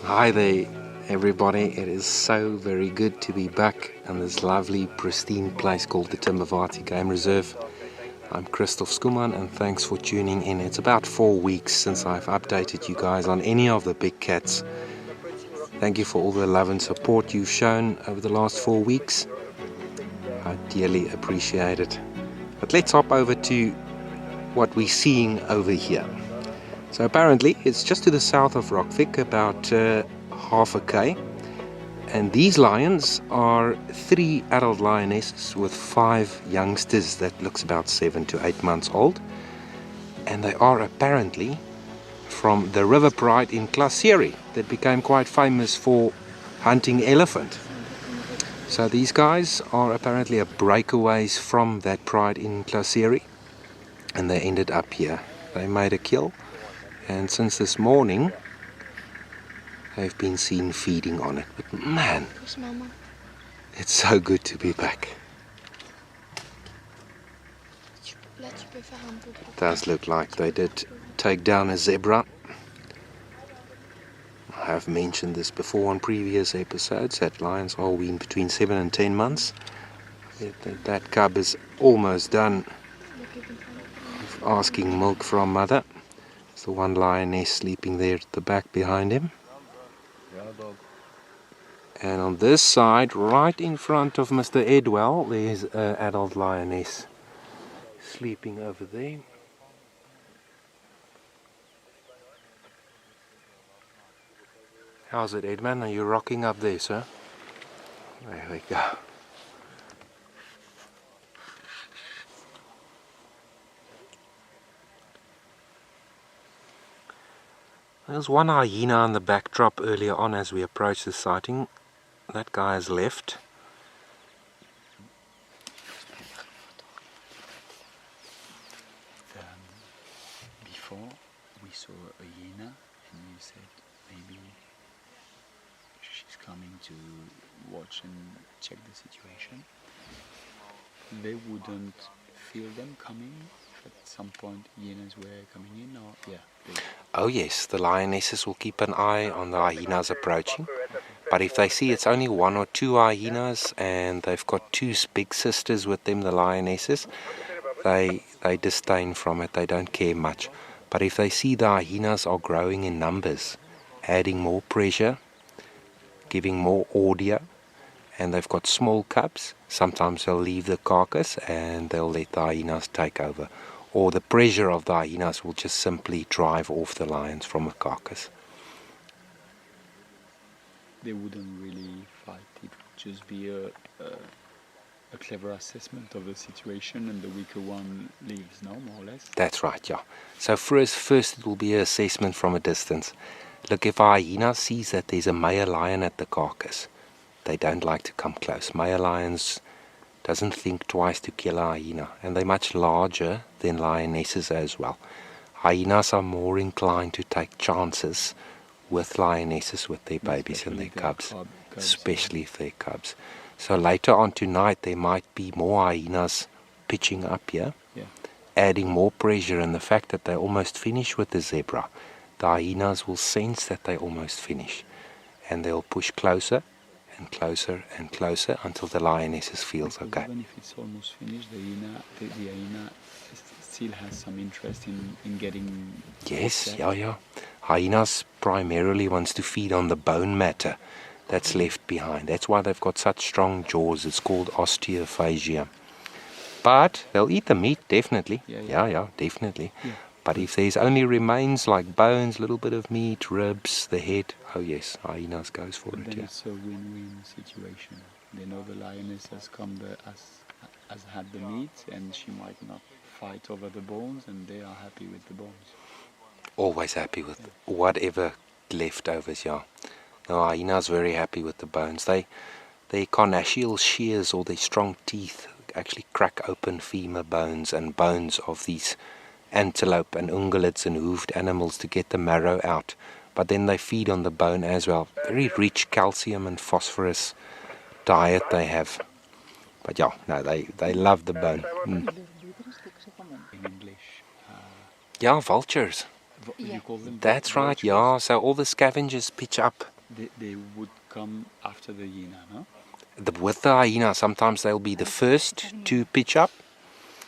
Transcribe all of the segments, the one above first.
Hi there everybody, it is so very good to be back in this lovely pristine place called the Timbervati Game Reserve. I'm Christof Schoeman and thanks for tuning in. It's about 4 weeks since I've updated you guys on any of the big cats. Thank you for all the love and support you've shown over the last 4 weeks. I dearly appreciate it. But let's hop over to what we're seeing over here. So apparently it's just to the south of Rockvik, about half a k, and these lions are 3 adult lionesses with 5 youngsters that looks about 7 to 8 months old, and they are apparently from the river pride in Klaseri that became quite famous for hunting elephant. So these guys are apparently a breakaways from that pride in Klaseri, and they ended up here. They made a kill, and since this morning they've been seen feeding on it. But man, it's so good to be back. It does look like they did take down a zebra. I have mentioned this before on previous episodes that lions are weaned between 7 and 10 months. That cub is almost done asking milk from mother. There's the one lioness sleeping there at the back behind him. And on this side, right in front of Mr. Edwell, there's an adult lioness sleeping over there. How's it, Edman? Are you rocking up there, sir? There we go. There's one hyena on the backdrop earlier on as we approached the sighting. That guy has left. Before we saw a hyena and you said maybe she's coming to watch and check the situation. They wouldn't feel them coming at some point. Hyenas were coming in, or Oh yes, the lionesses will keep an eye on the hyenas approaching, but if they see it's only 1 or 2 hyenas and they've got 2 big sisters with them, the lionesses, they disdain from it, they don't care much. But if they see the hyenas are growing in numbers, adding more pressure, giving more audio, and they've got small cubs, sometimes they'll leave the carcass and they'll let the hyenas take over. Or the pressure of the hyenas will just simply drive off the lions from a carcass. they wouldn't really fight. It would just be a clever assessment of the situation, and the weaker one leaves, no, more or less? That's right, yeah. So first it will be an assessment from a distance. Look, if a hyena sees that there's a male lion at the carcass, they don't like to come close. Male lions doesn't think twice to kill a hyena, and they're much larger than lionesses as well. Hyenas are more inclined to take chances with lionesses, with their babies and their cubs, especially if they're cubs. So later on tonight there might be more hyenas pitching up here, adding more pressure, and the fact that they almost finish with the zebra, the hyenas will sense that they almost finish, and they'll push closer and closer and closer until the lionesses feels okay. Even if it's almost finished, the hyena still has some interest in getting... Yes, yeah. Hyenas primarily wants to feed on the bone matter that's left behind. That's why they've got such strong jaws. It's called osteophagia. But they'll eat the meat, definitely. Yeah, definitely. Yeah. But if there's only remains like bones, little bit of meat, ribs, the head, oh yes, hyenas goes for it. Then Yeah. it's a win-win situation. They know the lioness has come there, has had the meat, and she might not fight over the bones, and they are happy with the bones. Always happy with whatever leftovers, yeah. No, hyenas very happy with the bones. Their carnassial shears, or their strong teeth, actually crack open femur bones and bones of these antelope and ungulates and hoofed animals to get the marrow out. But then they feed on the bone as well. Very rich calcium and phosphorus diet they have. But yeah, no, they love the bone. In English, Yeah, vultures. you call them? That's right, yeah. So all the scavengers pitch up They would come after the hyena, no? With the hyena, sometimes they'll be the first to pitch up.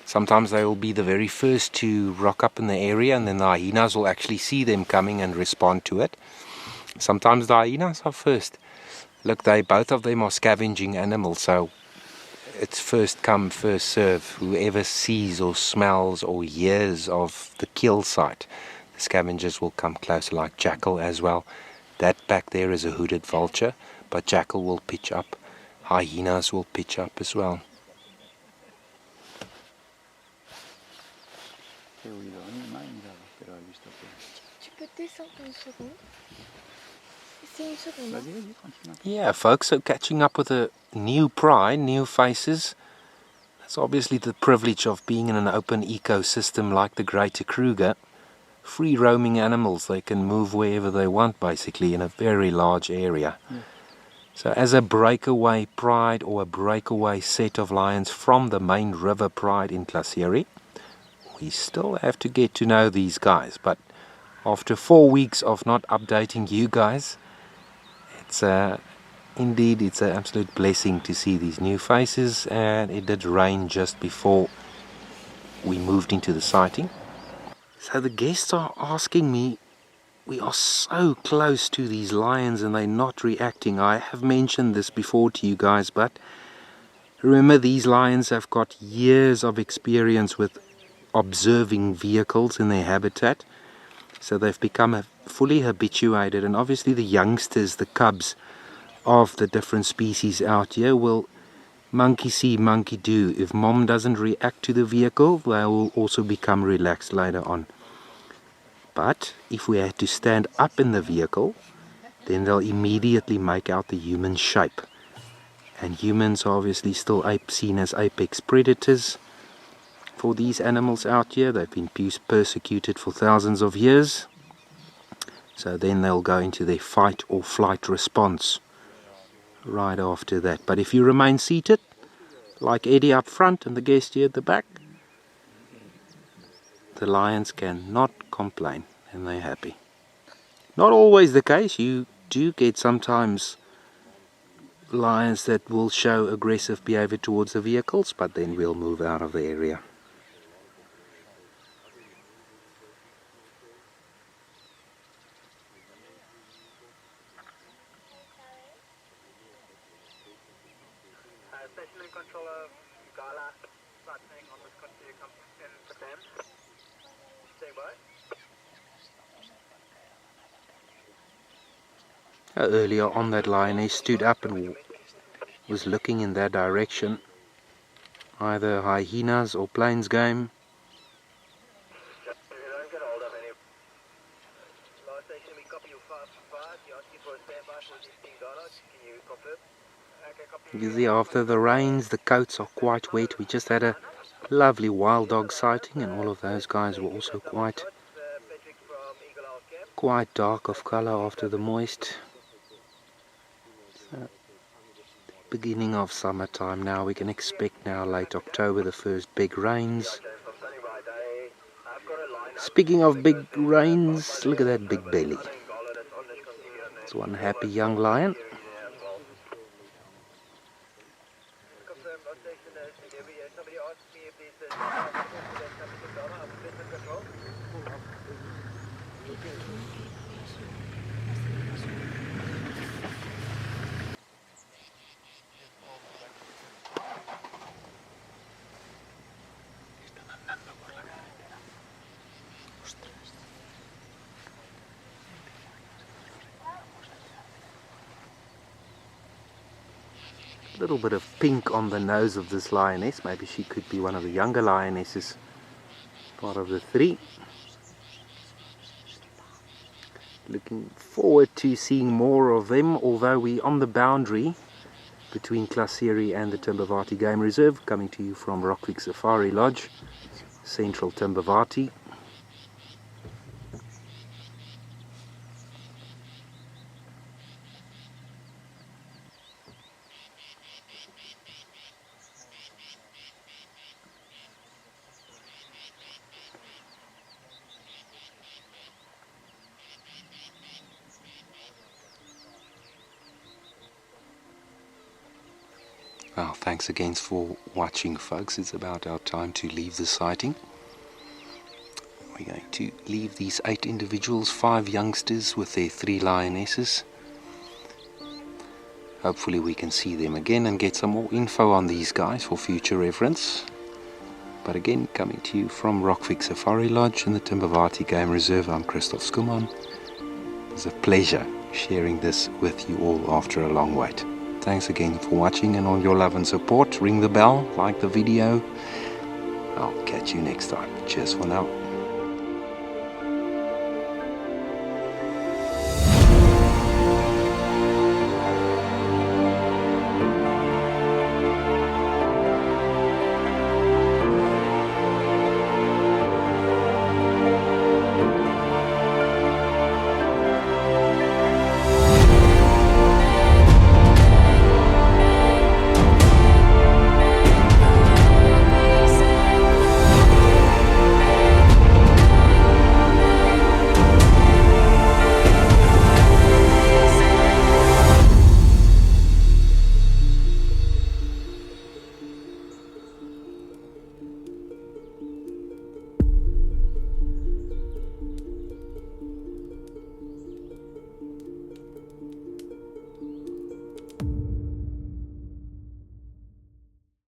Sometimes they will be the very first to rock up in the area, and then the hyenas will actually see them coming and respond to it. Sometimes the hyenas are first. Look, both of them are scavenging animals, so it's first come, first serve. Whoever sees or smells or hears of the kill site, the scavengers will come closer, like jackal as well. That back there is a hooded vulture, but jackal will pitch up. Hyenas will pitch up as well. Tu peux descendre une seconde. C'est une seconde. Vas-y, vas-y, tranquillement. Yeah, folks, so catching up with a new pride, new faces. That's obviously the privilege of being in an open ecosystem like the Greater Kruger. Free roaming animals, they can move wherever they want basically in a very large area. Yeah. So as a breakaway pride or a breakaway set of lions from the main river pride in Klaserie, we still have to get to know these guys. But after 4 weeks of not updating you guys, indeed it's an absolute blessing to see these new faces, and it did rain just before we moved into the sighting. So the guests are asking me, we are so close to these lions and they're not reacting. I have mentioned this before to you guys, but remember, these lions have got years of experience with observing vehicles in their habitat. So they've become fully habituated, and obviously the youngsters, the cubs of the different species out here will monkey see, monkey do. If mom doesn't react to the vehicle, they will also become relaxed later on. But if we had to stand up in the vehicle, then they'll immediately make out the human shape. And humans are obviously still seen as apex predators for these animals out here. They've been persecuted for thousands of years. So then they'll go into their fight or flight response right after that. But if you remain seated, like Eddie up front and the guest here at the back, the lions cannot complain and they're happy. Not always the case. You do get sometimes lions that will show aggressive behavior towards the vehicles, but then we'll move out of the area. Station controller Gala starting on this continue in the dam. Stay by. Earlier on, that lioness stood up and was looking in that direction. Either hyenas or plains game. If you don't get hold of any last station, we copy you 555. You asking for a standby for $16. Can you confirm? Okay, copy. You see, after the rains, the coats are quite wet. We just had a lovely wild dog sighting, and all of those guys were also quite dark of color after the moist. So, beginning of summertime now. We can expect now late October the first big rains. Speaking of big rains, look at that big belly. It's one happy young lion. A little bit of pink on the nose of this lioness. Maybe she could be one of the younger lionesses, part of the three. Looking forward to seeing more of them, although we're on the boundary between Klaserie and the Timbavati Game Reserve, coming to you from Rockwick Safari Lodge, central Timbavati. Well, thanks again for watching, folks. It's about our time to leave the sighting. We're going to leave these 8 individuals, 5 youngsters with their 3 lionesses. Hopefully we can see them again and get some more info on these guys for future reference. But again, coming to you from Rockvik Safari Lodge in the Timbavati Game Reserve, I'm Christof Schoeman. It's a pleasure sharing this with you all after a long wait. Thanks again for watching and all your love and support. Ring the bell, like the video. I'll catch you next time. Cheers for now.